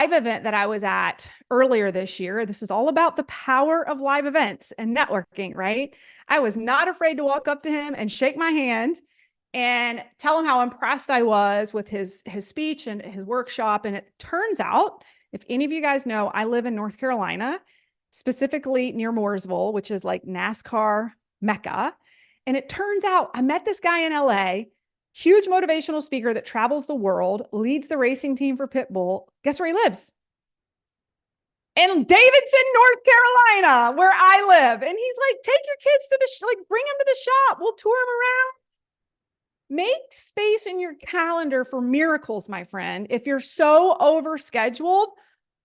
live event that I was at earlier this year. This is all about the power of live events and networking, right? I was not afraid to walk up to him and shake my hand and tell him how impressed I was with his speech and his workshop. And it turns out, if any of you guys know, I live in North Carolina, specifically near Mooresville, which is like NASCAR Mecca. And it turns out I met this guy in LA, huge motivational speaker that travels the world, leads the racing team for Pitbull. Guess where he lives? In Davidson, North Carolina, where I live. And he's like, take your kids to the bring them to the shop. We'll tour them around. Make space in your calendar for miracles, my friend. If you're so overscheduled,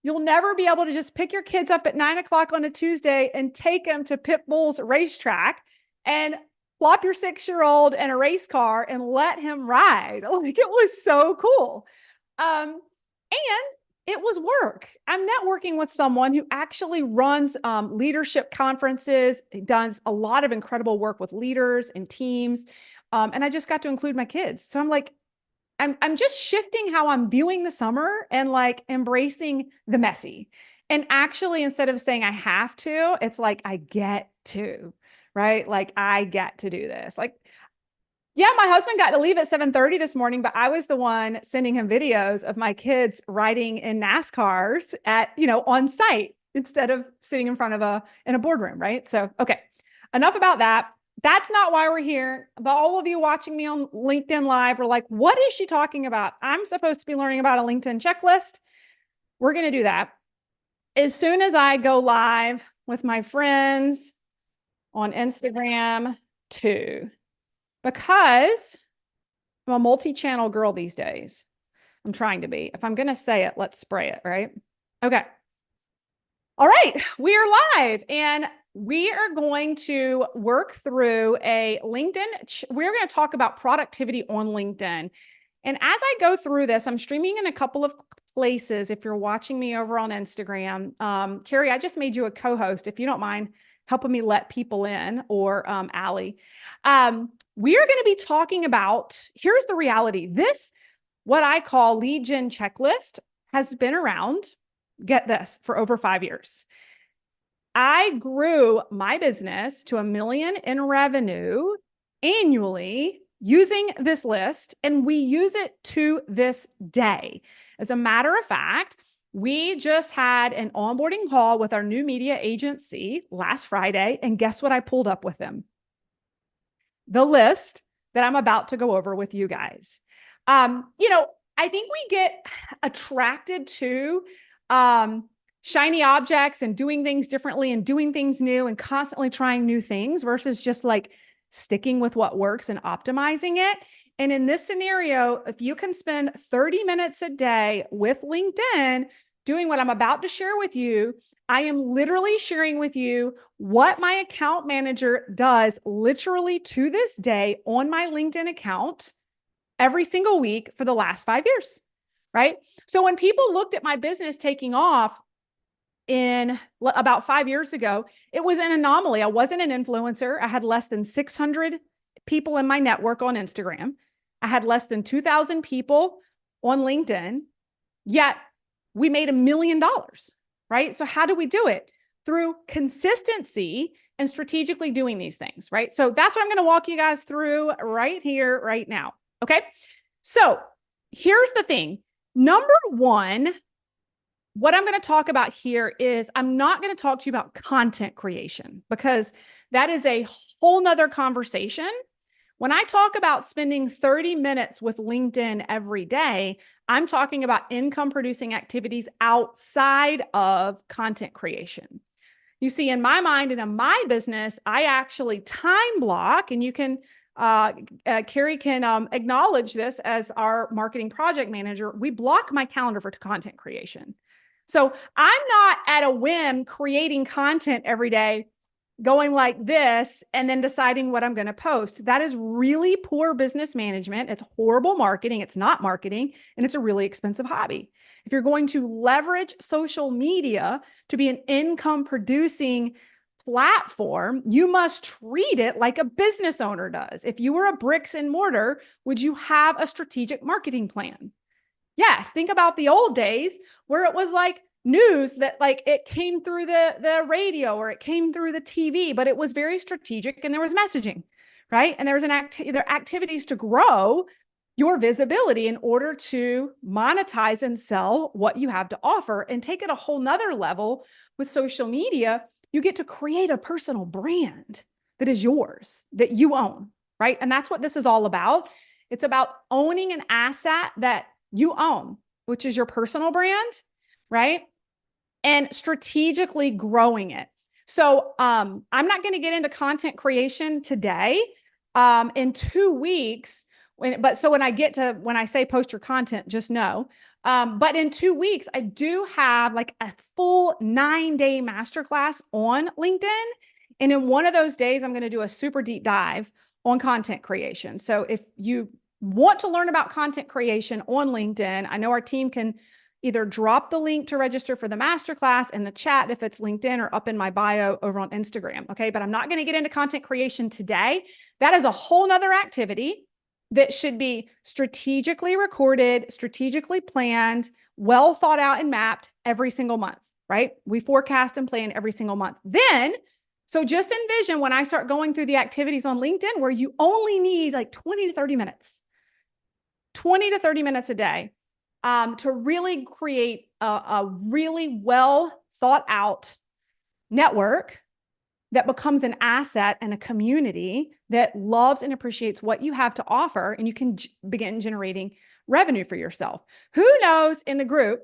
you'll never be able to just pick your kids up at 9 o'clock on a Tuesday and take them to Pitbull's racetrack and plop your 6-year-old in a race car and let him ride. Like, it was so cool. And it was work. I'm networking with someone who actually runs leadership conferences. He does a lot of incredible work with leaders and teams. And I just got to include my kids. So I'm like, I'm just shifting how I'm viewing the summer and like embracing the messy. And actually, instead of saying I have to, it's like I get to, right? Like I get to do this. Like, yeah, my husband got to leave at 7:30 this morning, but I was the one sending him videos of my kids riding in NASCARs on site instead of sitting in front of in a boardroom, right? So, okay, enough about that. That's not why we're here. But all of you watching me on LinkedIn Live are like, what is she talking about? I'm supposed to be learning about a LinkedIn checklist. We're going to do that as soon as I go live with my friends on Instagram too, because I'm a multi-channel girl these days. I'm trying to be. If I'm going to say it, let's spray it, right? Okay. All right, we are live and we are going to work through a LinkedIn. We're going to talk about productivity on LinkedIn. And as I go through this, I'm streaming in a couple of places. If you're watching me over on Instagram, Carrie, I just made you a co-host. If you don't mind helping me let people in, or Allie, we are going to be talking about, here's the reality. This, what I call lead gen checklist, has been around, get this, for over 5 years. I grew my business to $1 million in revenue annually using this list, and we use it to this day. As a matter of fact, we just had an onboarding call with our new media agency last Friday, and guess what I pulled up with them? The list that I'm about to go over with you guys. I think we get attracted to shiny objects and doing things differently and doing things new and constantly trying new things versus just like sticking with what works and optimizing it. And in this scenario, if you can spend 30 minutes a day with LinkedIn doing what I'm about to share with you, I am literally sharing with you what my account manager does literally to this day on my LinkedIn account every single week for the last 5 years, right? So when people looked at my business taking off, in about 5 years ago, it was an anomaly. I wasn't an influencer. I had less than 600 people in my network on Instagram. I had less than 2,000 people on LinkedIn, yet we made $1 million, right? So how do we do it? Through consistency and strategically doing these things, right? So that's what I'm going to walk you guys through right here, right now. Okay. So here's the thing. Number one, what I'm going to talk about here is I'm not going to talk to you about content creation because that is a whole nother conversation. When I talk about spending 30 minutes with LinkedIn every day, I'm talking about income producing activities outside of content creation. You see, in my mind and in my business, I actually time block, and you can, Carrie can acknowledge this as our marketing project manager. We block my calendar for content creation. So I'm not at a whim creating content every day, going like this, and then deciding what I'm going to post. That is really poor business management. It's horrible marketing. It's not marketing, and it's a really expensive hobby. If you're going to leverage social media to be an income producing platform, you must treat it like a business owner does. If you were a bricks and mortar, would you have a strategic marketing plan? Yes, think about the old days where it was like news that like it came through the radio or it came through the TV, but it was very strategic and there was messaging, right? And there was there are activities to grow your visibility in order to monetize and sell what you have to offer and take it a whole nother level with social media. You get to create a personal brand that is yours, that you own, right? And that's what this is all about. It's about owning an asset that you own, which is your personal brand, right? And strategically growing it. So I'm not going to get into content creation today. In 2 weeks, when I say post your content, just know. But in 2 weeks, I do have like a full 9-day masterclass on LinkedIn. And in one of those days, I'm going to do a super deep dive on content creation. So if you want to learn about content creation on LinkedIn, I know our team can either drop the link to register for the masterclass in the chat if it's LinkedIn or up in my bio over on Instagram. Okay. But I'm not going to get into content creation today. That is a whole nother activity that should be strategically recorded, strategically planned, well thought out and mapped every single month, right? We forecast and plan every single month. So just envision when I start going through the activities on LinkedIn where you only need like 20 to 30 minutes, 20 to 30 minutes a day to really create a really well thought out network that becomes an asset and a community that loves and appreciates what you have to offer, and you can begin generating revenue for yourself. Who knows in the group,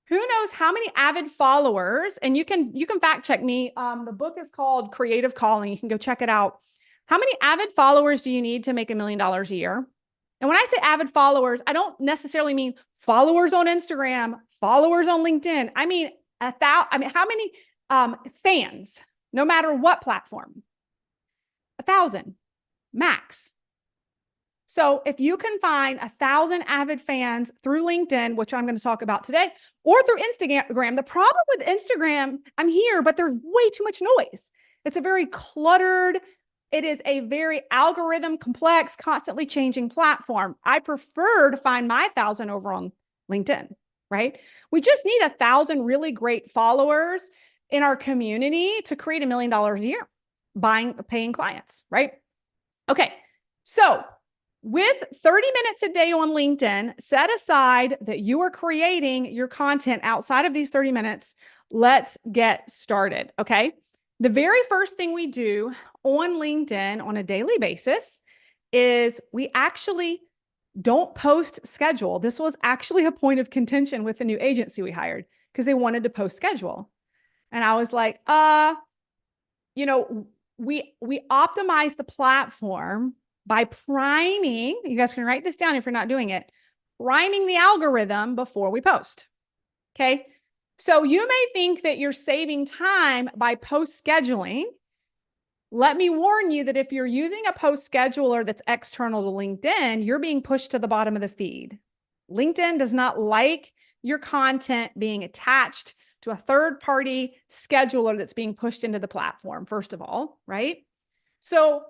who knows how many avid followers, and you can fact check me. The book is called Creative Calling. You can go check it out. How many avid followers do you need to make $1 million a year? And when I say avid followers, I don't necessarily mean followers on Instagram, followers on LinkedIn. I mean, how many fans, no matter what platform? 1,000 max. So if you can find 1,000 avid fans through LinkedIn, which I'm going to talk about today, or through Instagram, the problem with Instagram, I'm here, but there's way too much noise. It's a very cluttered, it is a very algorithm complex, constantly changing platform. I prefer to find my 1,000 over on LinkedIn, right? We just need 1,000 really great followers in our community to create $1 million a year, paying clients, right? Okay. So with 30 minutes a day on LinkedIn, set aside that you are creating your content outside of these 30 minutes. Let's get started. Okay. The very first thing we do on LinkedIn on a daily basis is we actually don't post schedule. This was actually a point of contention with the new agency we hired because they wanted to post schedule. And I was like, we optimize the platform by priming, you guys can write this down if you're not doing it, priming the algorithm before we post. Okay. So you may think that you're saving time by post scheduling. Let me warn you that if you're using a post scheduler that's external to LinkedIn, you're being pushed to the bottom of the feed. LinkedIn does not like your content being attached to a third-party scheduler that's being pushed into the platform, first of all, right? So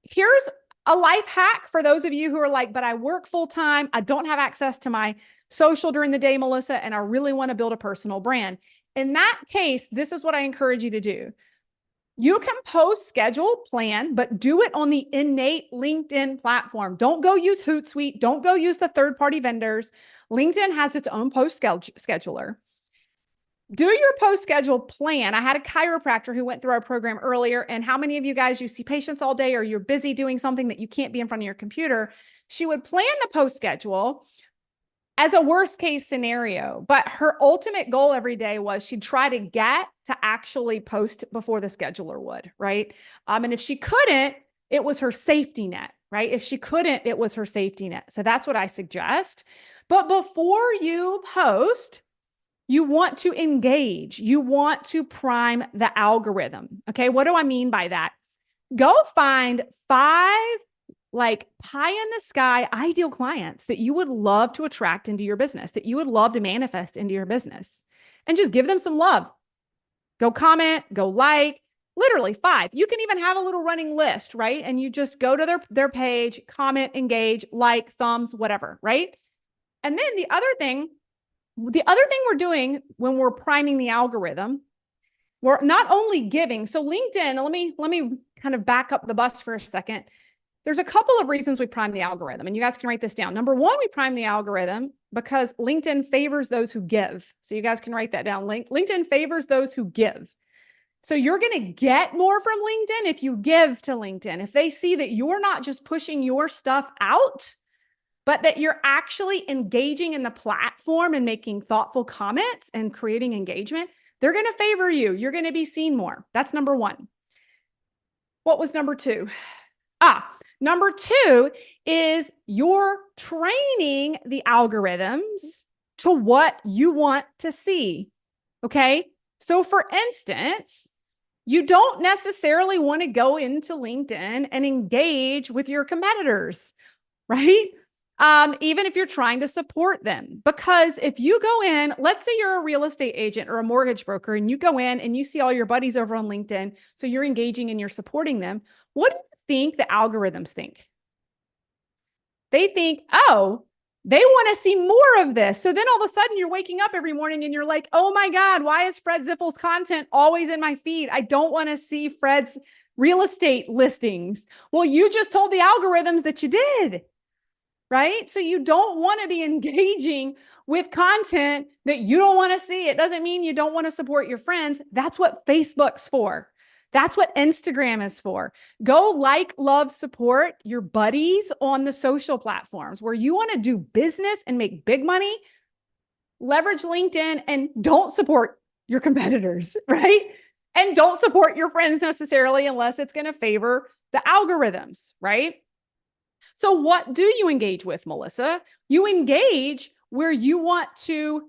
here's a life hack for those of you who are like, but I work full-time, I don't have access to my social during the day, Melissa, and I really want to build a personal brand. In that case, this is what I encourage you to do. You can post, schedule, plan, but do it on the innate LinkedIn platform. Don't go use Hootsuite. Don't go use the third-party vendors. LinkedIn has its own post scheduler. Do your post schedule plan. I had a chiropractor who went through our program earlier, and how many of you guys, you see patients all day or you're busy doing something that you can't be in front of your computer? She would plan the post schedule as a worst case scenario, but her ultimate goal every day was she'd try to get to actually post before the scheduler would, right? And if she couldn't, it was her safety net, right? If she couldn't, it was her safety net. So that's what I suggest. But before you post, you want to engage. You want to prime the algorithm. Okay, what do I mean by that? Go find 5 like pie in the sky ideal clients that you would love to attract into your business, that you would love to manifest into your business, and just give them some love. Go comment, go like, literally 5. You can even have a little running list, right? And you just go to their page, comment, engage, like, thumbs, whatever, right? And then the other thing we're doing when we're priming the algorithm, we're not only giving. So LinkedIn, let me kind of back up the bus for a second. There's a couple of reasons we prime the algorithm, and you guys can write this down. Number one, we prime the algorithm because LinkedIn favors those who give. So you guys can write that down. LinkedIn favors those who give. So you're going to get more from LinkedIn if you give to LinkedIn. If they see that you're not just pushing your stuff out, but that you're actually engaging in the platform and making thoughtful comments and creating engagement, they're going to favor you. You're going to be seen more. That's number one. What was number two? Number two is you're training the algorithms to what you want to see. Okay. So for instance, you don't necessarily want to go into LinkedIn and engage with your competitors, right? Even if you're trying to support them, because if you go in, let's say you're a real estate agent or a mortgage broker, and you go in and you see all your buddies over on LinkedIn, so you're engaging and you're supporting them. What do you think the algorithms think? They think, oh, they want to see more of this. So then all of a sudden you're waking up every morning and you're like, oh my God, why is Fred Zippel's content always in my feed? I don't want to see Fred's real estate listings. Well, you just told the algorithms that you did, right? So you don't want to be engaging with content that you don't want to see. It doesn't mean you don't want to support your friends. That's what Facebook's for. That's what Instagram is for. Go like, love, support your buddies on the social platforms where you want to do business and make big money. Leverage LinkedIn and don't support your competitors, right? And don't support your friends necessarily unless it's going to favor the algorithms, right? So what do you engage with, Melissa? You engage where you want to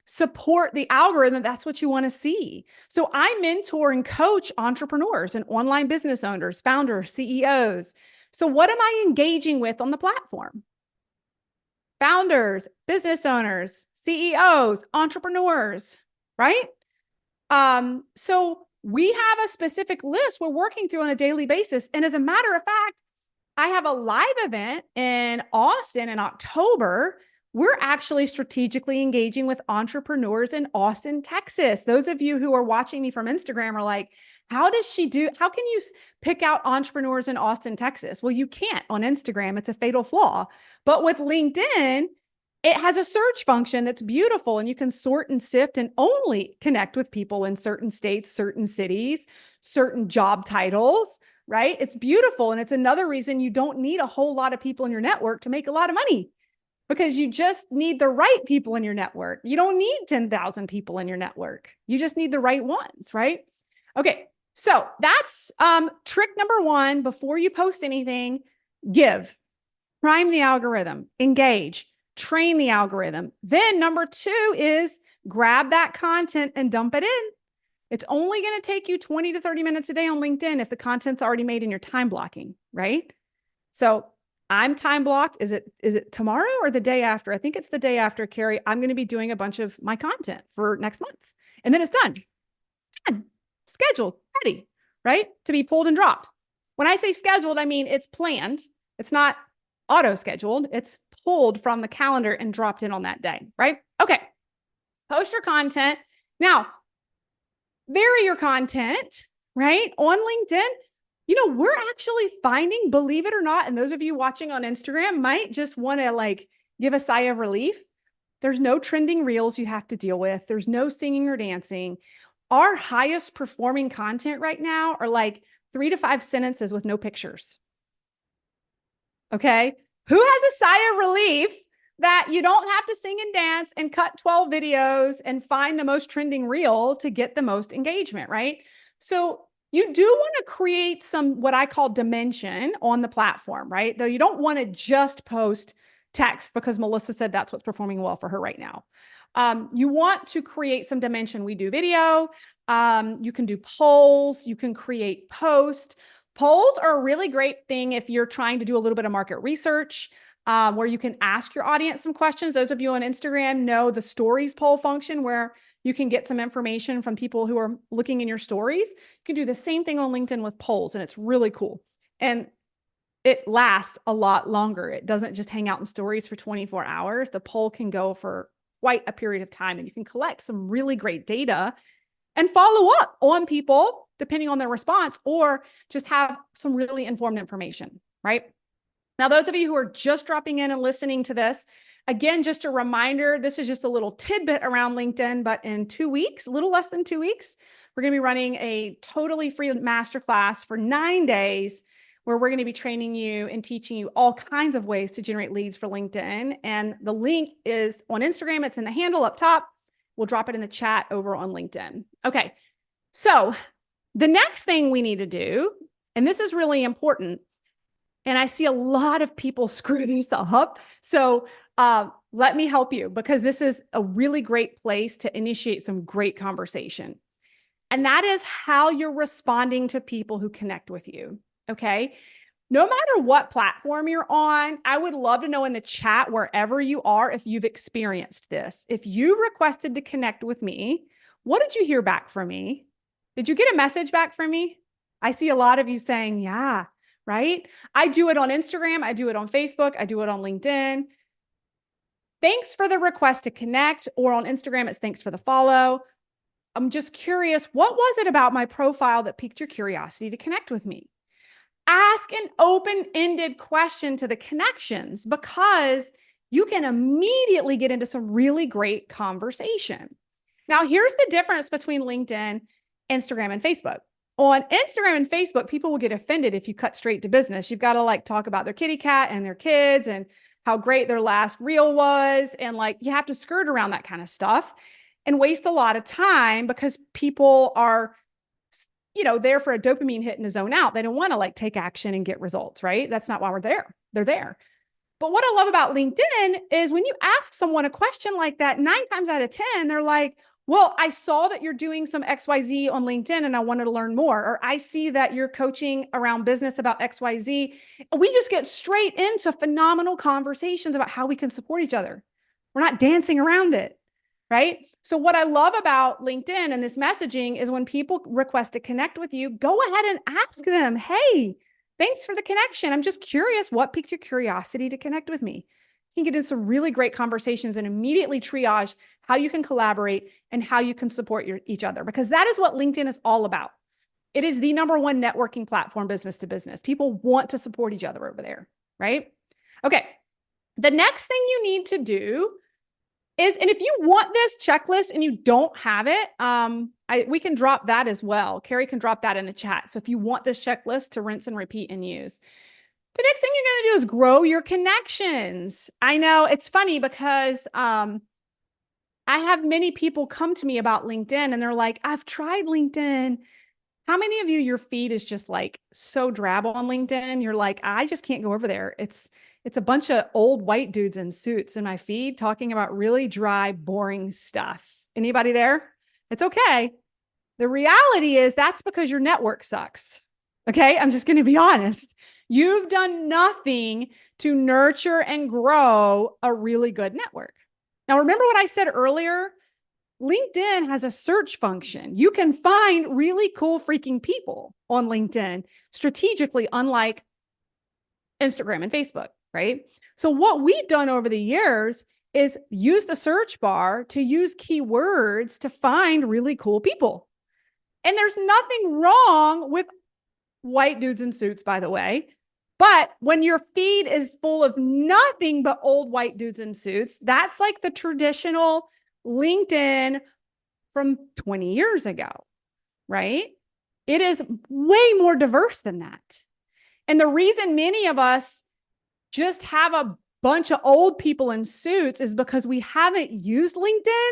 support the algorithm. That's what you want to see. So I mentor and coach entrepreneurs and online business owners, founders, CEOs. So what am I engaging with on the platform? Founders, business owners, CEOs, entrepreneurs, right? So we have a specific list we're working through on a daily basis. And as a matter of fact, I have a live event in Austin in October. We're actually strategically engaging with entrepreneurs in Austin, Texas. Those of you who are watching me from Instagram are like, how can you pick out entrepreneurs in Austin, Texas? Well, you can't on Instagram. It's a fatal flaw. But with LinkedIn, it has a search function that's beautiful, and you can sort and sift and only connect with people in certain states, certain cities, certain job titles, right? It's beautiful. And it's another reason you don't need a whole lot of people in your network to make a lot of money, because you just need the right people in your network. You don't need 10,000 people in your network. You just need the right ones, right? Okay. So that's trick number one. Before you post anything, give, prime the algorithm, engage, train the algorithm. Then number two is grab that content and dump it in. It's only going to take you 20 to 30 minutes a day on LinkedIn if the content's already made in your time blocking, right? So I'm time blocked. Is it tomorrow or the day after? I think it's the day after, Carrie. I'm going to be doing a bunch of my content for next month. And then it's done. Done. Scheduled, ready, right? To be pulled and dropped. When I say scheduled, I mean it's planned. It's not auto-scheduled. It's pulled from the calendar and dropped in on that day, right? Okay. Post your content. Now, vary your content, right? On LinkedIn, we're actually finding, believe it or not, and those of you watching on Instagram might just want to give a sigh of relief. There's no trending reels you have to deal with. There's no singing or dancing. Our highest performing content right now are 3 to 5 sentences with no pictures. Okay. Who has a sigh of relief that you don't have to sing and dance and cut 12 videos and find the most trending reel to get the most engagement, right? So you do want to create some, what I call dimension on the platform, right? Though you don't want to just post text because Melissa said that's what's performing well for her right now. You want to create some dimension. We do video. You can do polls. You can create posts. Polls are a really great thing if you're trying to do a little bit of market research, where you can ask your audience some questions. Those of you on Instagram know the stories poll function where you can get some information from people who are looking in your stories. You can do the same thing on LinkedIn with polls, and it's really cool. And it lasts a lot longer. It doesn't just hang out in stories for 24 hours. The poll can go for quite a period of time, and you can collect some really great data and follow up on people depending on their response, or just have some really informed information, right? Now, those of you who are just dropping in and listening to this, again, just a reminder, this is just a little tidbit around LinkedIn, but in 2 weeks, a little less than 2 weeks, we're going to be running a totally free masterclass for 9 days where we're going to be training you and teaching you all kinds of ways to generate leads for LinkedIn. And the link is on Instagram. It's in the handle up top. We'll drop it in the chat over on LinkedIn. Okay, so the next thing we need to do, and this is really important, and I see a lot of people screw this up. So let me help you, because this is a really great place to initiate some great conversation. And that is how you're responding to people who connect with you. Okay. No matter what platform you're on, I would love to know in the chat, wherever you are, if you've experienced this. If you requested to connect with me, what did you hear back from me? Did you get a message back from me? I see a lot of you saying, yeah, right? I do it on Instagram. I do it on Facebook. I do it on LinkedIn. Thanks for the request to connect, or on Instagram, it's thanks for the follow. I'm just curious, what was it about my profile that piqued your curiosity to connect with me? Ask an open-ended question to the connections, because you can immediately get into some really great conversation. Now, here's the difference between LinkedIn, Instagram, and Facebook. On Instagram and Facebook, people will get offended if you cut straight to business. You've got to talk about their kitty cat and their kids and how great their last reel was. And you have to skirt around that kind of stuff and waste a lot of time, because people are there for a dopamine hit and a zone out. They don't want to take action and get results, right? That's not why we're there. They're there. But what I love about LinkedIn is when you ask someone a question like that, 9 times out of 10, they're like, well, I saw that you're doing some XYZ on LinkedIn and I wanted to learn more. Or I see that you're coaching around business about XYZ. We just get straight into phenomenal conversations about how we can support each other. We're not dancing around it. Right? So what I love about LinkedIn and this messaging is when people request to connect with you, go ahead and ask them, hey, thanks for the connection. I'm just curious, what piqued your curiosity to connect with me? You can get into some really great conversations and immediately triage how you can collaborate and how you can support each other, because that is what LinkedIn is all about. It is the #1 networking platform, business to business. People want to support each other over there, right? Okay. The next thing you need to do is, and if you want this checklist and you don't have it, we can drop that as well. Carrie can drop that in the chat. So if you want this checklist to rinse and repeat and use, the next thing you're going to do is grow your connections. I know it's funny because I have many people come to me about LinkedIn and they're like, I've tried LinkedIn. How many of you, your feed is just so drab on LinkedIn? You're like, I just can't go over there. It's a bunch of old white dudes in suits in my feed talking about really dry, boring stuff. Anybody there? It's okay. The reality is that's because your network sucks. Okay. I'm just going to be honest. You've done nothing to nurture and grow a really good network. Now, remember what I said earlier? LinkedIn has a search function. You can find really cool freaking people on LinkedIn strategically, unlike Instagram and Facebook. Right? So what we've done over the years is use the search bar to use keywords to find really cool people. And there's nothing wrong with white dudes in suits, by the way. But when your feed is full of nothing but old white dudes in suits, that's like the traditional LinkedIn from 20 years ago, right? It is way more diverse than that. And the reason many of us just have a bunch of old people in suits is because we haven't used LinkedIn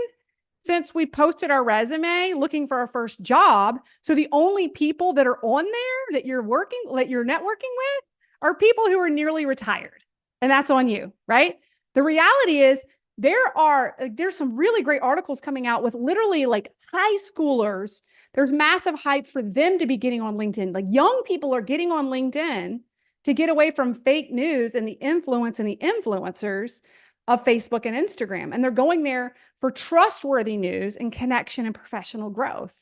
since we posted our resume looking for our first job. So the only people that are on there that you're networking with are people who are nearly retired. And that's on you, right? The reality is there's some really great articles coming out with literally high schoolers. There's massive hype for them to be getting on LinkedIn. Young people are getting on LinkedIn to get away from fake news and the influence and the influencers of Facebook and Instagram. And they're going there for trustworthy news and connection and professional growth,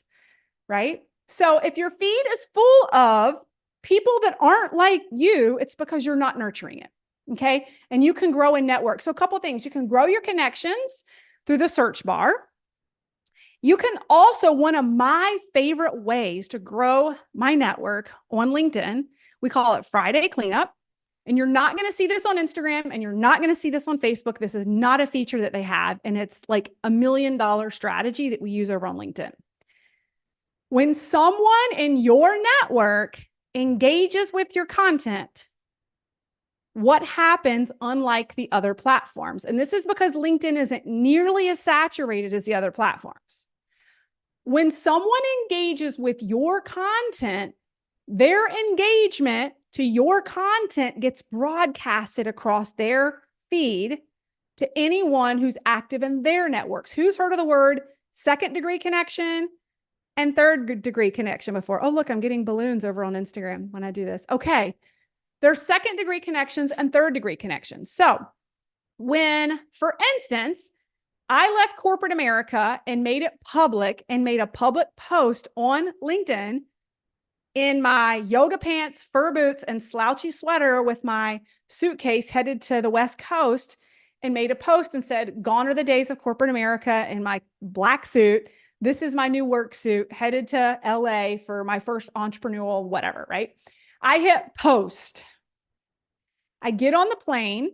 right? So if your feed is full of people that aren't like you, it's because you're not nurturing it. Okay. And you can grow and network. So a couple of things. You can grow your connections through the search bar. You can also, one of my favorite ways to grow my network on LinkedIn, we call it Friday Cleanup. And you're not going to see this on Instagram and you're not going to see this on Facebook. This is not a feature that they have. And it's like $1 million strategy that we use over on LinkedIn. When someone in your network engages with your content, what happens unlike the other platforms? And this is because LinkedIn isn't nearly as saturated as the other platforms. When someone engages with your content, their engagement to your content gets broadcasted across their feed to anyone who's active in their networks. Who's heard of the word second degree connection and third degree connection before? Oh, look, I'm getting balloons over on Instagram when I do this. Okay. There's second degree connections and third degree connections. So when, for instance, I left corporate America and made it public and made a public post on LinkedIn in my yoga pants, fur boots, and slouchy sweater with my suitcase headed to the West Coast, and made a post and said, gone are the days of corporate America in my black suit. This is my new work suit, headed to LA for my first entrepreneurial whatever, right? I hit post. I get on the plane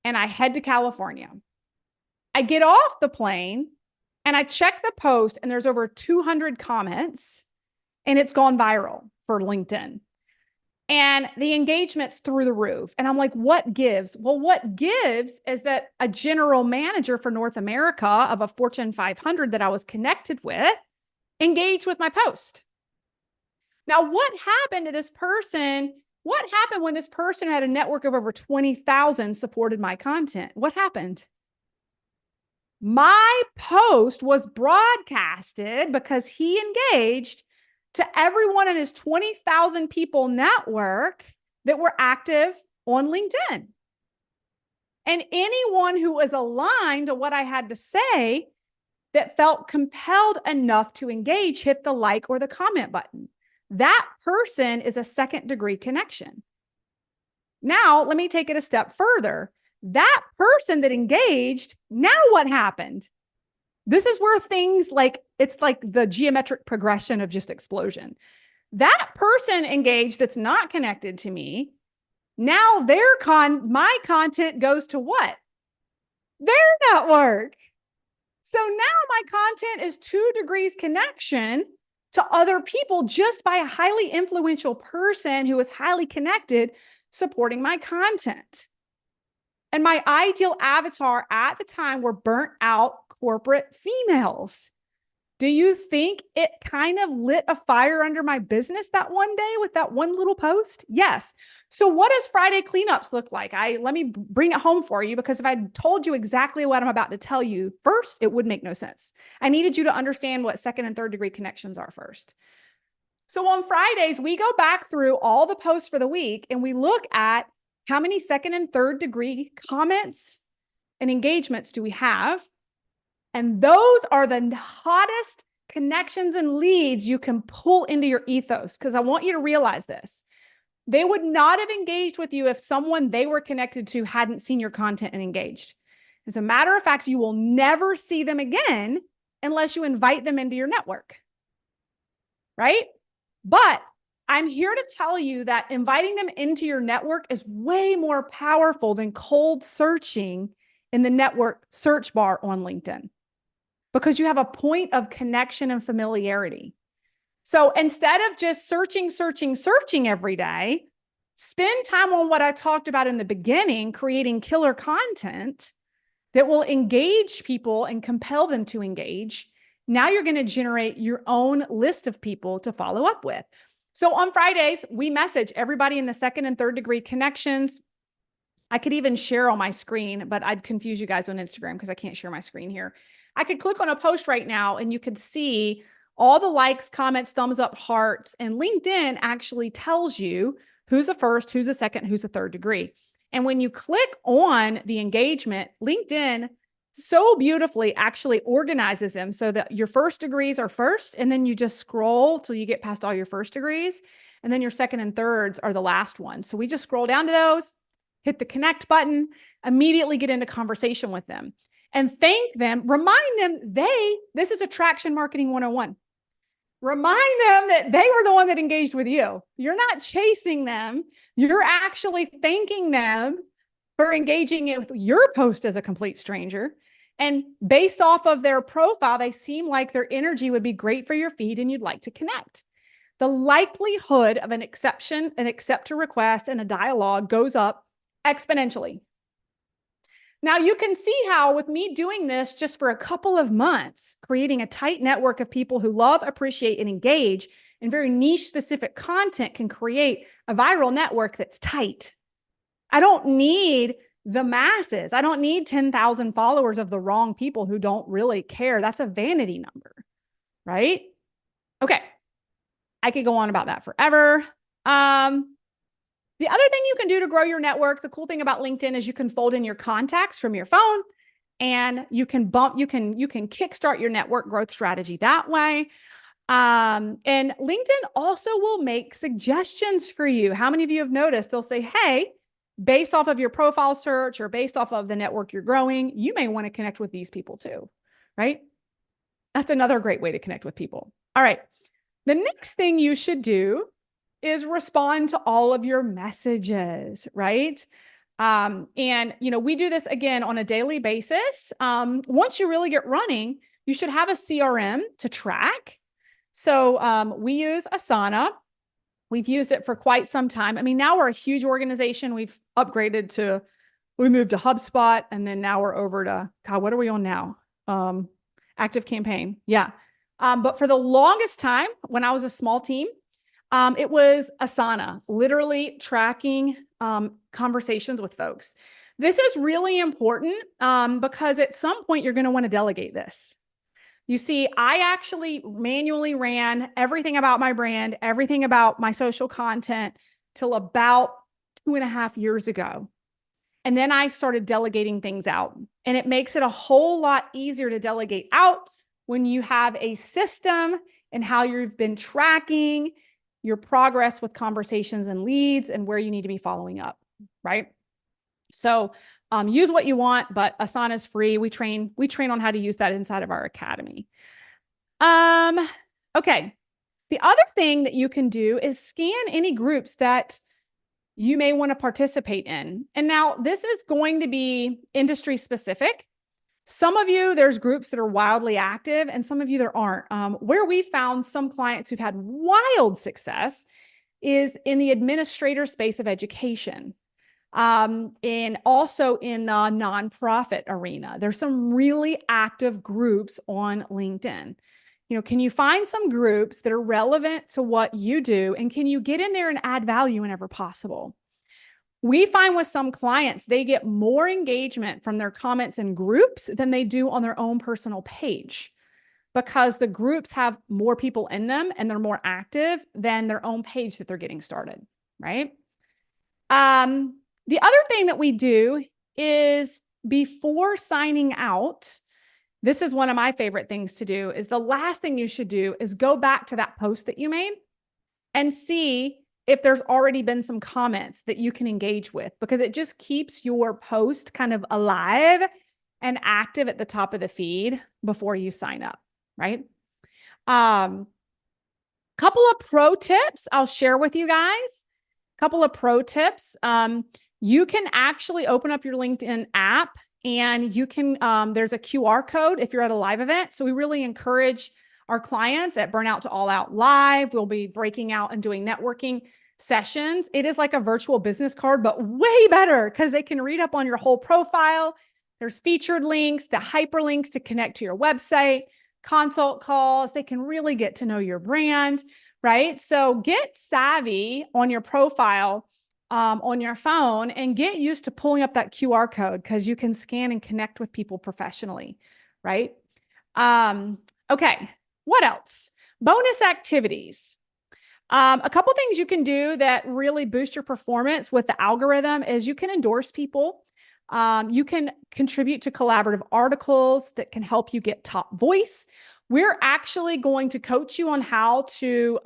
and I head to California. I get off the plane and I check the post and there's over 200 comments and it's gone viral for LinkedIn. And the engagement's through the roof. And I'm like, what gives? Well, what gives is that a general manager for North America of a Fortune 500 that I was connected with engaged with my post. Now, what happened to this person? What happened when this person had a network of over 20,000 supported my content? What happened? My post was broadcasted because he engaged to everyone in his 20,000 people network that were active on LinkedIn. And anyone who was aligned to what I had to say that felt compelled enough to engage, hit the like or the comment button. That person is a second degree connection. Now, let me take it a step further. That person that engaged, now what happened? This is where things like, it's like the geometric progression of just explosion. That person engaged that's not connected to me. Now my content goes to what? Their network. So now my content is 2 degrees connection to other people just by a highly influential person who is highly connected supporting my content. And my ideal avatar at the time were burnt out corporate females. Do you think it kind of lit a fire under my business that one day with that one little post? Yes. So what does Friday cleanups look like? Let me bring it home for you, because if I told you exactly what I'm about to tell you first, it would make no sense. I needed you to understand what second and third degree connections are first. So on Fridays, we go back through all the posts for the week and we look at how many second and third degree comments and engagements do we have? And those are the hottest connections and leads you can pull into your ethos. Because I want you to realize this. They would not have engaged with you if someone they were connected to hadn't seen your content and engaged. As a matter of fact, you will never see them again unless you invite them into your network. Right? But I'm here to tell you that inviting them into your network is way more powerful than cold searching in the network search bar on LinkedIn, because you have a point of connection and familiarity. So instead of just searching every day, spend time on what I talked about in the beginning, creating killer content that will engage people and compel them to engage. Now you're going to generate your own list of people to follow up with. So on Fridays, we message everybody in the second and third degree connections. I could even share on my screen, but I'd confuse you guys on Instagram because I can't share my screen here. I could click on a post right now and you could see all the likes, comments, thumbs up, hearts, and LinkedIn actually tells you who's the first, who's the second, who's the third degree. And when you click on the engagement, LinkedIn so beautifully actually organizes them so that your first degrees are first, and then you just scroll till you get past all your first degrees. And then your second and thirds are the last ones. So we just scroll down to those, hit the connect button, immediately get into conversation with them and thank them, remind them this is attraction marketing 101. Remind them that they were the one that engaged with you. You're not chasing them. You're actually thanking them for engaging with your post as a complete stranger. And based off of their profile, they seem like their energy would be great for your feed and you'd like to connect. The likelihood of an exception, an accept to request, and a dialogue goes up exponentially. Now you can see how with me doing this just for a couple of months, creating a tight network of people who love, appreciate, and engage in very niche specific content can create a viral network that's tight. I don't need the masses. I don't need 10,000 followers of the wrong people who don't really care. That's a vanity number, right? Okay. I could go on about that forever. The other thing you can do to grow your network, the cool thing about LinkedIn is you can fold in your contacts from your phone and you can kickstart your network growth strategy that way. And LinkedIn also will make suggestions for you. How many of you have noticed they'll say, hey, based off of your profile search or based off of the network you're growing, you may want to connect with these people too, right? That's another great way to connect with people. All right. The next thing you should do is respond to all of your messages, right? And, we do this again on a daily basis. Once you really get running, you should have a CRM to track. So we use Asana. We've used it for quite some time. I mean, now we're a huge organization. We moved to HubSpot, and then now we're over to, God, what are we on now? Active Campaign. Yeah. But for the longest time, when I was a small team, it was Asana, literally tracking conversations with folks. This is really important because at some point you're going to want to delegate this. You see, I actually manually ran everything about my brand, everything about my social content till about 2.5 years ago. And then I started delegating things out. And it makes it a whole lot easier to delegate out when you have a system and how you've been tracking your progress with conversations and leads and where you need to be following up, right? So use what you want, but Asana is free. We train on how to use that inside of our academy. Okay. The other thing that you can do is scan any groups that you may want to participate in. And now this is going to be industry specific. Some of you, there's groups that are wildly active, and some of you there aren't. Where we found some clients who've had wild success is in the administrator space of education. And also in the nonprofit arena. There's some really active groups on LinkedIn. Can you find some groups that are relevant to what you do, and can you get in there and add value whenever possible? We find with some clients, they get more engagement from their comments in groups than they do on their own personal page because the groups have more people in them and they're more active than their own page that they're getting started, right? The other thing that we do is before signing out, this is one of my favorite things to do, is the last thing you should do is go back to that post that you made and see if there's already been some comments that you can engage with, because it just keeps your post kind of alive and active at the top of the feed before you sign up, right? Couple of pro tips I'll share with you guys. Couple of pro tips. You can actually open up your LinkedIn app and you can, there's a QR code if you're at a live event. So we really encourage our clients at Burnout to All Out Live. We'll be breaking out and doing networking sessions. It is like a virtual business card, but way better because they can read up on your whole profile. There's featured links, the hyperlinks to connect to your website, consult calls. They can really get to know your brand, right? So get savvy on your profile on your phone and get used to pulling up that QR code because you can scan and connect with people professionally, right? Okay, what else? Bonus activities. A couple things you can do that really boost your performance with the algorithm is you can endorse people. You can contribute to collaborative articles that can help you get top voice. We're actually going to coach you on how to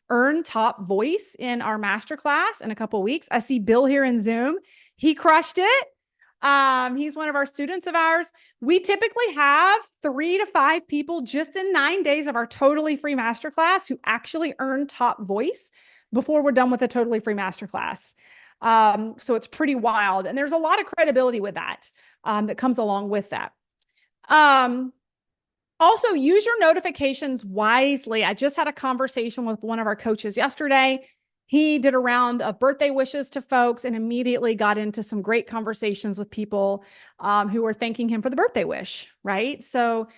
earn top voice in our masterclass in a couple of weeks. I see Bill here in Zoom. He crushed it. He's one of our students of ours. We typically have 3 to 5 people just in 9 days of our totally free masterclass who actually earn top voice before we're done with a totally free masterclass. So it's pretty wild. And there's a lot of credibility with that, that comes along with that. Also, use your notifications wisely. I just had a conversation with one of our coaches yesterday. He did a round of birthday wishes to folks and immediately got into some great conversations with people who were thanking him for the birthday wish, right? So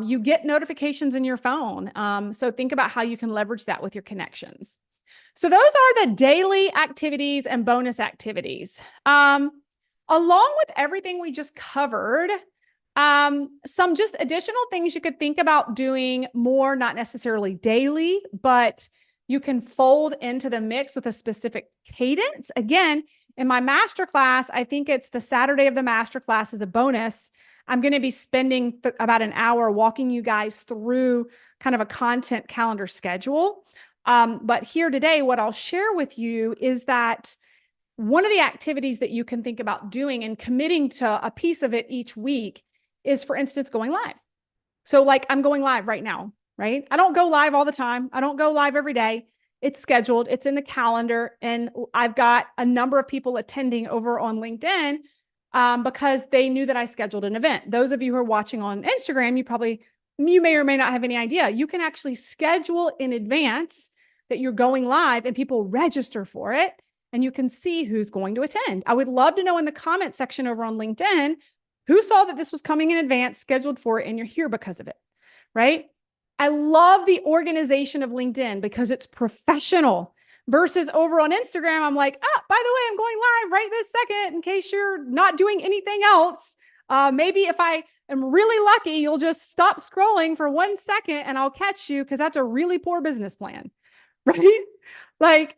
you get notifications in your phone. So think about how you can leverage that with your connections. So those are the daily activities and bonus activities. Along with everything we just covered, some just additional things you could think about doing more, not necessarily daily, but you can fold into the mix with a specific cadence. Again, in my masterclass, I think it's the Saturday of the masterclass as a bonus. I'm going to be spending about an hour walking you guys through kind of a content calendar schedule. But here today, what I'll share with you is that one of the activities that you can think about doing and committing to a piece of it each week is, for instance, going live. So like I'm going live right now, right? I don't go live all the time. I don't go live every day. It's scheduled. It's in the calendar. And I've got a number of people attending over on LinkedIn because they knew that I scheduled an event. Those of you who are watching on Instagram, you may or may not have any idea. You can actually schedule in advance that you're going live and people register for it and you can see who's going to attend. I would love to know in the comment section over on LinkedIn who saw that this was coming in advance, scheduled for it, and you're here because of it, right? I love the organization of LinkedIn because it's professional versus over on Instagram. I'm like, by the way, I'm going live right this second in case you're not doing anything else. Maybe if I am really lucky, you'll just stop scrolling for 1 second and I'll catch you because that's a really poor business plan, right? Like,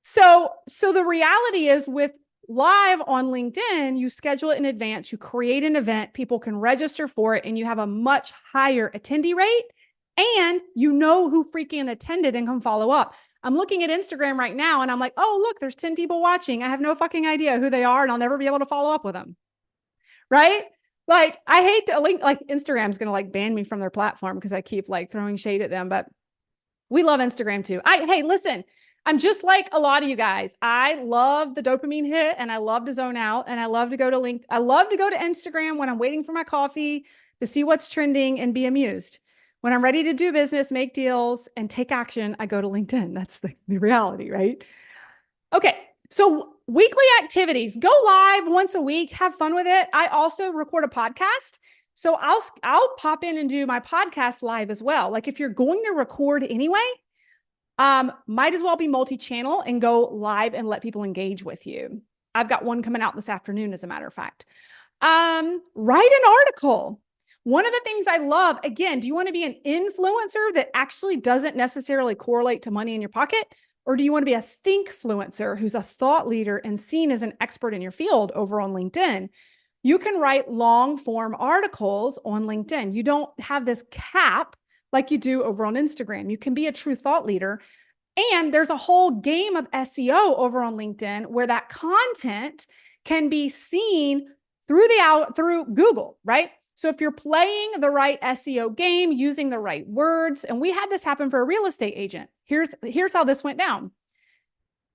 so the reality is with live on LinkedIn, you schedule it in advance, you create an event, people can register for it, and you have a much higher attendee rate, and you know who freaking attended and can follow up. I'm looking at Instagram right now and I'm like, oh, look, there's 10 people watching. I have no fucking idea who they are and I'll never be able to follow up with them. Right? Like, I hate to link, like Instagram's going to like ban me from their platform because I keep like throwing shade at them, but we love Instagram too. Hey, listen, I'm just like a lot of you guys. I love the dopamine hit and I love to zone out and I love to go to I love to go to Instagram when I'm waiting for my coffee to see what's trending and be amused. When I'm ready to do business, make deals, and take action, I go to LinkedIn. That's the reality, right? Okay, so weekly activities. Go live once a week. Have fun with it. I also record a podcast. So I'll pop in and do my podcast live as well. Like if you're going to record anyway, might as well be multi-channel and go live and let people engage with you. I've got one coming out this afternoon, as a matter of fact. Write an article. One of the things I love, again, do you want to be an influencer that actually doesn't necessarily correlate to money in your pocket? Or do you want to be a thinkfluencer who's a thought leader and seen as an expert in your field over on LinkedIn? You can write long form articles on LinkedIn. You don't have this cap like you do over on Instagram. You can be a true thought leader. And there's a whole game of SEO over on LinkedIn where that content can be seen through Google, right? So if you're playing the right SEO game, using the right words, and we had this happen for a real estate agent. Here's how this went down.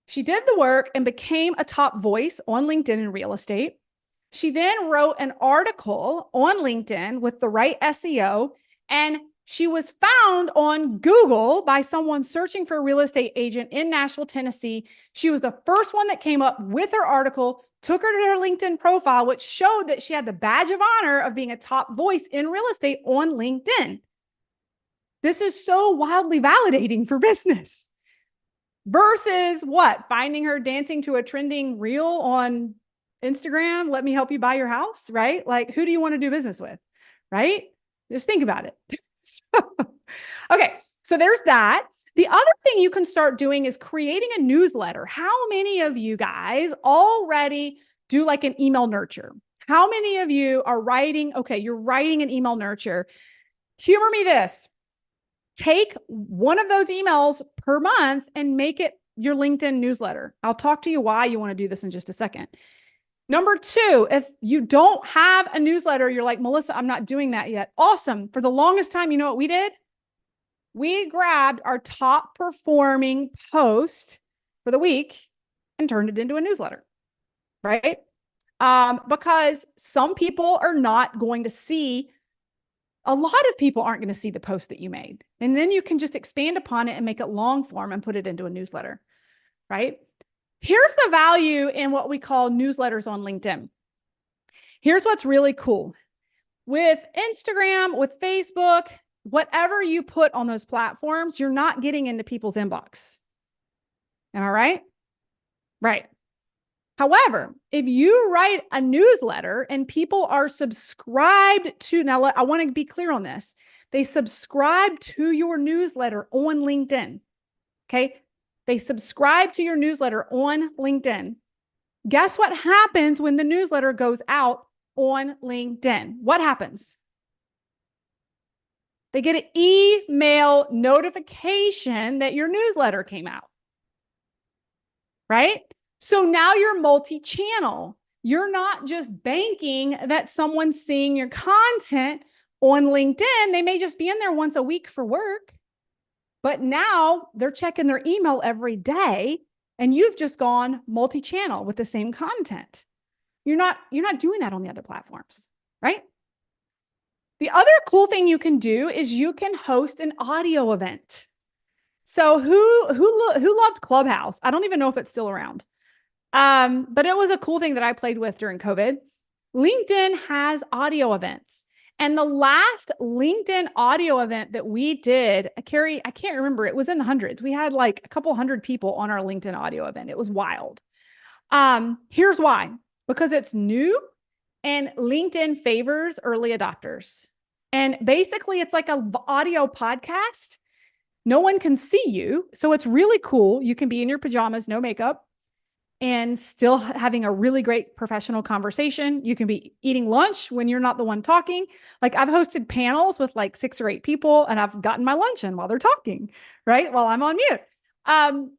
She did the work and became a top voice on LinkedIn in real estate. She then wrote an article on LinkedIn with the right SEO, and she was found on Google by someone searching for a real estate agent in Nashville, Tennessee. She was the first one that came up with her article, took her to her LinkedIn profile, which showed that she had the badge of honor of being a top voice in real estate on LinkedIn. This is so wildly validating for business versus what? Finding her dancing to a trending reel on Instagram. Let me help you buy your house, right? Like, who do you want to do business with, right? Just think about it. Okay, so there's that. The other thing you can start doing is creating a newsletter. How many of you guys already do like an email nurture. How many of you are writing? Okay, you're writing an email nurture. Humor me this. Take one of those emails per month and make it your LinkedIn newsletter. I'll talk to you why you want to do this in just a second. Number two, if you don't have a newsletter, you're like, Melissa, I'm not doing that yet. Awesome. For the longest time, you know what we did? We grabbed our top performing post for the week and turned it into a newsletter, right? Because some people are not going to see, a lot of people aren't going to see the post that you made. And then you can just expand upon it and make it long form and put it into a newsletter, right? Here's the value in what we call newsletters on LinkedIn. Here's what's really cool. With Instagram, with Facebook, whatever you put on those platforms, you're not getting into people's inbox. Am I right? Right. However, if you write a newsletter and people are subscribed to, now I want to be clear on this, they subscribe to your newsletter on LinkedIn, okay? They subscribe to your newsletter on LinkedIn. Guess what happens when the newsletter goes out on LinkedIn? What happens? They get an email notification that your newsletter came out, right? So now you're multi-channel. You're not just banking that someone's seeing your content on LinkedIn. They may just be in there once a week for work, but now they're checking their email every day and you've just gone multi-channel with the same content. You're not doing that on the other platforms, right? The other cool thing you can do is you can host an audio event. So who loved Clubhouse? I don't even know if it's still around. But it was a cool thing that I played with during COVID. LinkedIn has audio events. And the last LinkedIn audio event that we did, Carrie, I can't remember, it was in the hundreds. We had like a couple hundred people on our LinkedIn audio event. It was wild. Here's why. Because it's new and LinkedIn favors early adopters. And basically it's like an audio podcast. No one can see you. So it's really cool. You can be in your pajamas, no makeup, and still having a really great professional conversation. You can be eating lunch when you're not the one talking. Like I've hosted panels with like 6 or 8 people and I've gotten my lunch in while they're talking, right? While I'm on mute.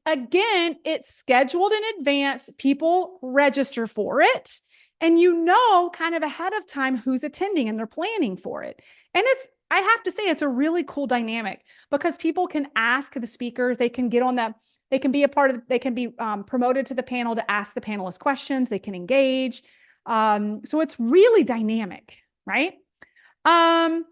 Again, it's scheduled in advance. People register for it and you know kind of ahead of time who's attending and they're planning for it. And I have to say, it's a really cool dynamic because people can ask the speakers, they can get on that. They can be a part of, they can be promoted to the panel to ask the panelists questions. They can engage. So it's really dynamic, right? The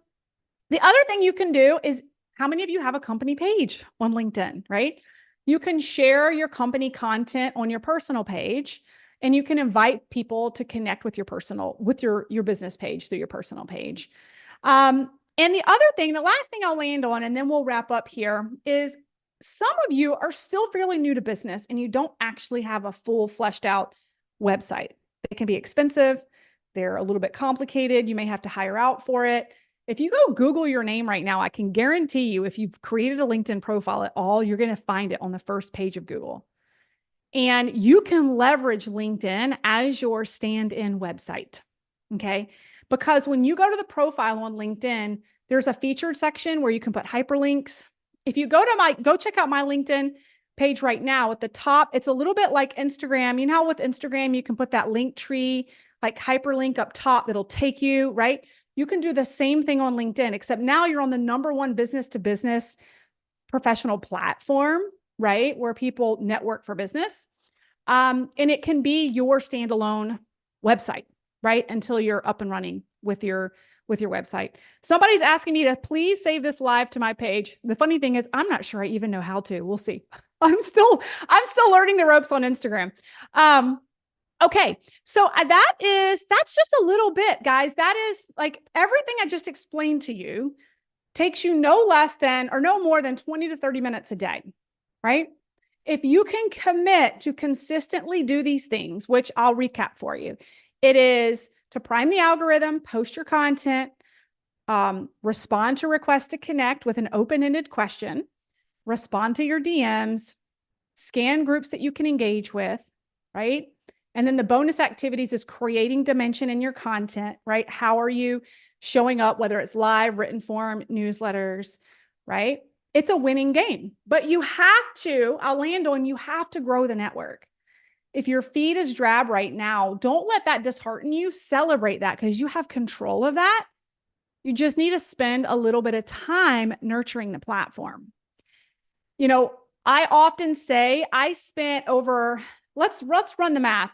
other thing you can do is, how many of you have a company page on LinkedIn, right? You can share your company content on your personal page and you can invite people to connect with your business page through your personal page. And the other thing, the last thing I'll land on, and then we'll wrap up here, is some of you are still fairly new to business and you don't actually have a full fleshed out website. They can be expensive. They're a little bit complicated. You may have to hire out for it. If you go Google your name right now, I can guarantee you, if you've created a LinkedIn profile at all, you're going to find it on the first page of Google. And you can leverage LinkedIn as your stand-in website. Okay. Because when you go to the profile on LinkedIn, there's a featured section where you can put hyperlinks. If you go check out my LinkedIn page right now at the top, it's a little bit like Instagram. You know how with Instagram, you can put that link tree, like hyperlink up top that'll take you, right? You can do the same thing on LinkedIn, except now you're on the #1 business to business professional platform, right? Where people network for business. And it can be your standalone website, right? Until you're up and running with your website. Somebody's asking me to please save this live to my page. The funny thing is, I'm not sure I even know how to. We'll see. I'm still learning the ropes on Instagram. Okay. So that's just a little bit, guys. That is like everything I just explained to you takes you no more than 20 to 30 minutes a day, right? If you can commit to consistently do these things, which I'll recap for you, it is to prime the algorithm, post your content, respond to requests to connect with an open-ended question, respond to your DMs, scan groups that you can engage with, right? And then the bonus activities is creating dimension in your content, right? How are you showing up, whether it's live, written form, newsletters, right? It's a winning game, but you have to, I'll land on, you have to grow the network. If your feed is drab right now, don't let that dishearten you. Celebrate that because you have control of that. You just need to spend a little bit of time nurturing the platform. You know, I often say I spent over, let's run the math.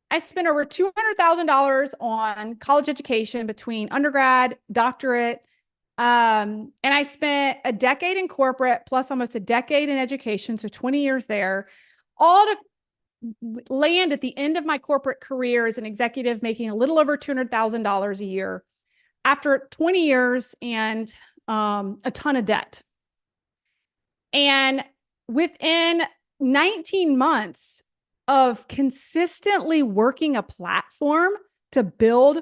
I spent over $200,000 on college education between undergrad, doctorate, and I spent a decade in corporate plus almost a decade in education, so 20 years there, all to land at the end of my corporate career as an executive making a little over $200,000 a year after 20 years and a ton of debt. And within 19 months of consistently working a platform to build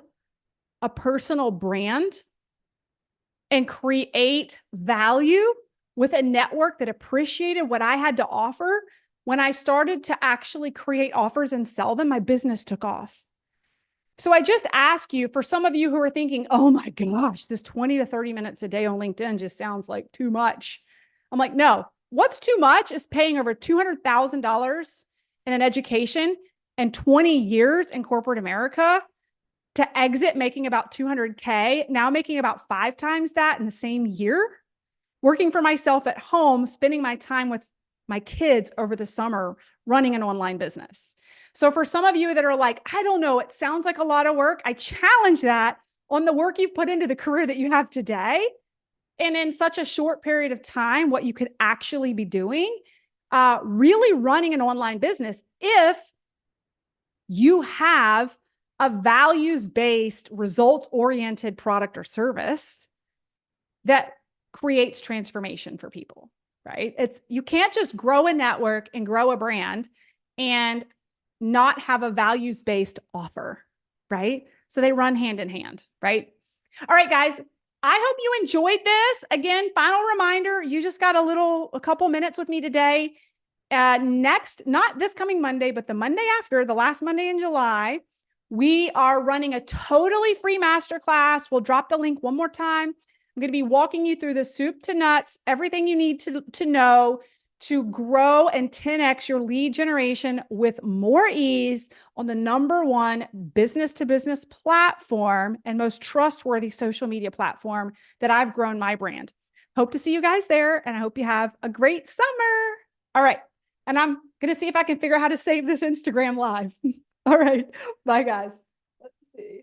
a personal brand and create value with a network that appreciated what I had to offer, when I started to actually create offers and sell them, my business took off. So I just ask you, for some of you who are thinking, oh my gosh, this 20 to 30 minutes a day on LinkedIn just sounds like too much. I'm like, no, what's too much is paying over $200,000 in an education and 20 years in corporate America to exit making about 200K, now making about 5 times that in the same year, working for myself at home, spending my time with my kids over the summer, running an online business. So for some of you that are like, I don't know, it sounds like a lot of work, I challenge that on the work you've put into the career that you have today. And in such a short period of time, what you could actually be doing, really running an online business if you have a values-based, results-oriented product or service that creates transformation for people, right? You can't just grow a network and grow a brand and not have a values-based offer, right? So they run hand in hand, right? All right, guys, I hope you enjoyed this. Again, final reminder, you just got a couple minutes with me today. Next, not this coming Monday, but the Monday after, the last Monday in July, we are running a totally free masterclass. We'll drop the link one more time. I'm going to be walking you through the soup to nuts, everything you need to know to grow and 10x your lead generation with more ease on the #1 business-to-business platform and most trustworthy social media platform that I've grown my brand. Hope to see you guys there, and I hope you have a great summer. All right. And I'm going to see if I can figure out how to save this Instagram live. All right. Bye, guys. Let's see.